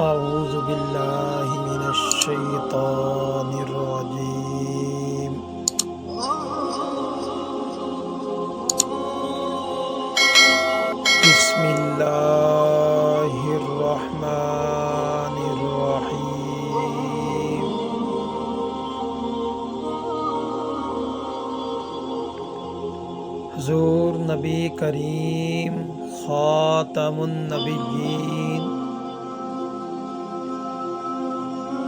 اعوذ باللہ من الشیطان الرجیم بسم اللہ الرحمن الرحیم حضور نبی کریم خاتم النبیین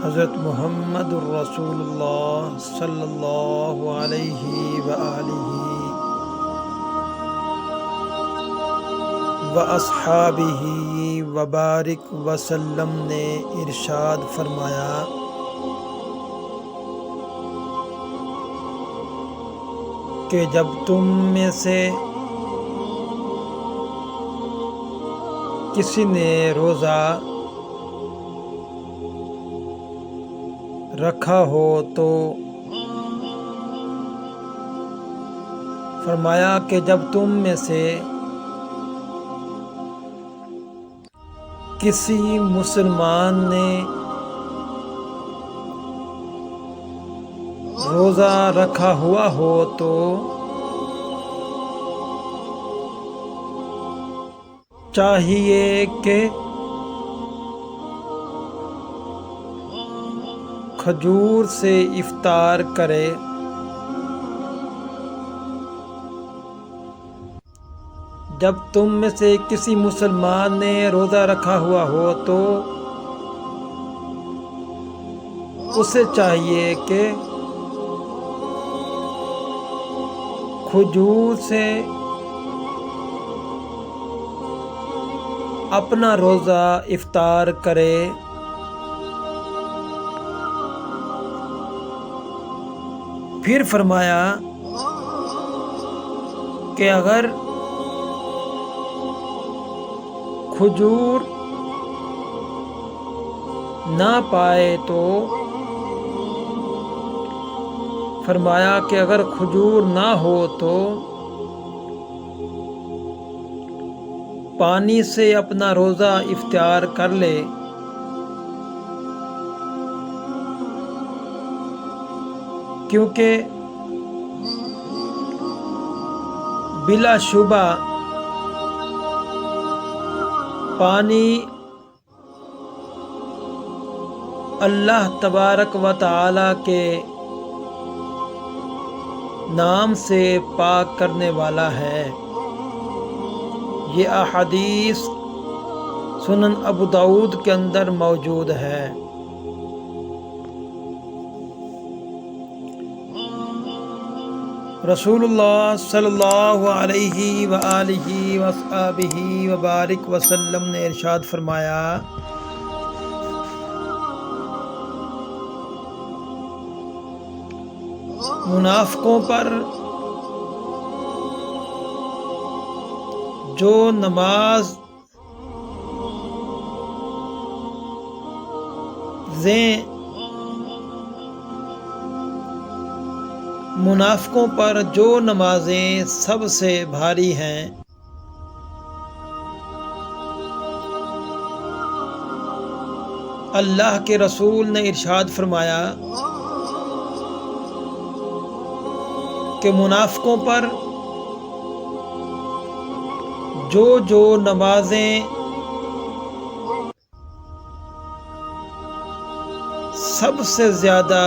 حضرت محمد الرسول اللہ صلی اللہ علیہ وآلہ واصحابہ وبارک وسلم نے ارشاد فرمایا کہ جب تم میں سے کسی نے روزہ رکھا ہو تو فرمایا کہ جب تم میں سے کسی مسلمان نے روزہ رکھا ہوا ہو تو چاہیے کہ کھجور سے افطار کرے جب تم میں سے کسی مسلمان نے روزہ رکھا ہوا ہو تو اسے چاہیے کہ کھجور سے اپنا روزہ افطار کرے پھر فرمایا کہ اگر کھجور نہ پائے تو فرمایا کہ اگر کھجور نہ ہو تو پانی سے اپنا روزہ افطار کر لے کیونکہ بلا شبہ پانی اللہ تبارک و تعالی کے نام سے پاک کرنے والا ہے۔ یہ احادیث سنن ابو داؤد کے اندر موجود ہے۔ رسول اللہ صلی اللہ علیہ وآلہ وصحبہ وبارک وسلم نے ارشاد فرمایا منافقوں پر جو نمازیں سب سے بھاری ہیں اللہ کے رسول نے ارشاد فرمایا کہ منافقوں پر جو نمازیں سب سے زیادہ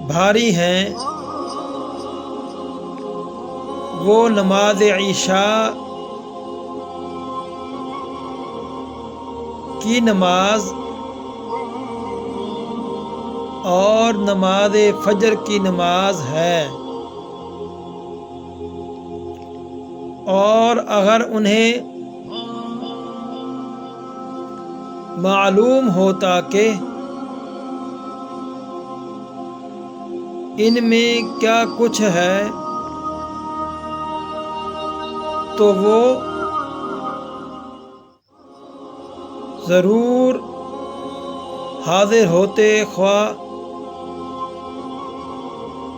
بھاری ہیں وہ نماز عشاء کی نماز اور نماز فجر کی نماز ہے، اور اگر انہیں معلوم ہوتا کہ ان میں کیا کچھ ہے تو وہ ضرور حاضر ہوتے، خواہ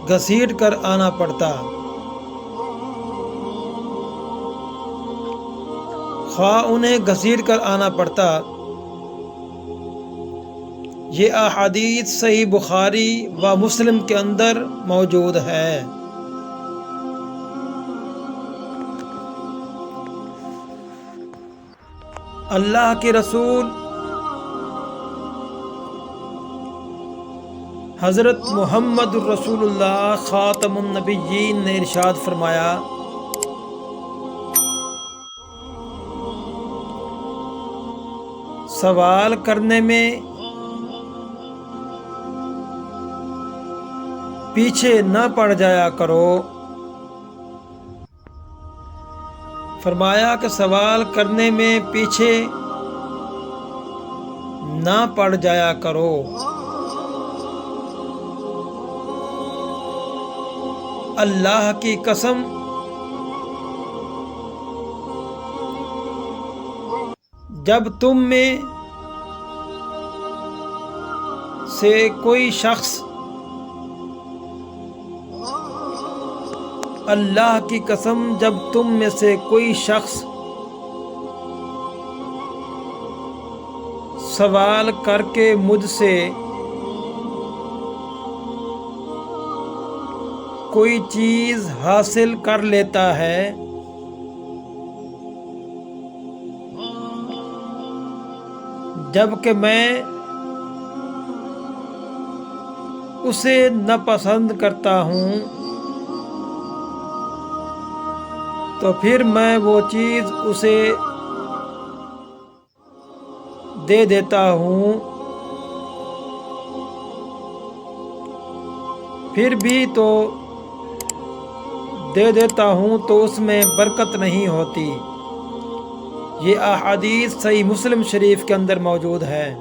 گھسیٹ کر آنا پڑتا، خواہ انہیں گھسیٹ کر آنا پڑتا۔ یہ احادیث صحیح بخاری و مسلم کے اندر موجود ہے۔ اللہ کے رسول حضرت محمد الرسول اللہ خاتم النبیین نے ارشاد فرمایا، سوال کرنے میں پیچھے نہ پڑ جایا کرو۔ فرمایا کہ سوال کرنے میں پیچھے نہ پڑ جایا کرو۔ اللہ کی قسم، جب تم میں سے کوئی شخص اللہ کی قسم جب تم میں سے کوئی شخص سوال کر کے مجھ سے کوئی چیز حاصل کر لیتا ہے جبکہ میں اسے ناپسند کرتا ہوں، تو پھر میں وہ چیز اسے دے دیتا ہوں، پھر بھی تو دے دیتا ہوں تو اس میں برکت نہیں ہوتی۔ یہ احادیث صحیح مسلم شریف کے اندر موجود ہے۔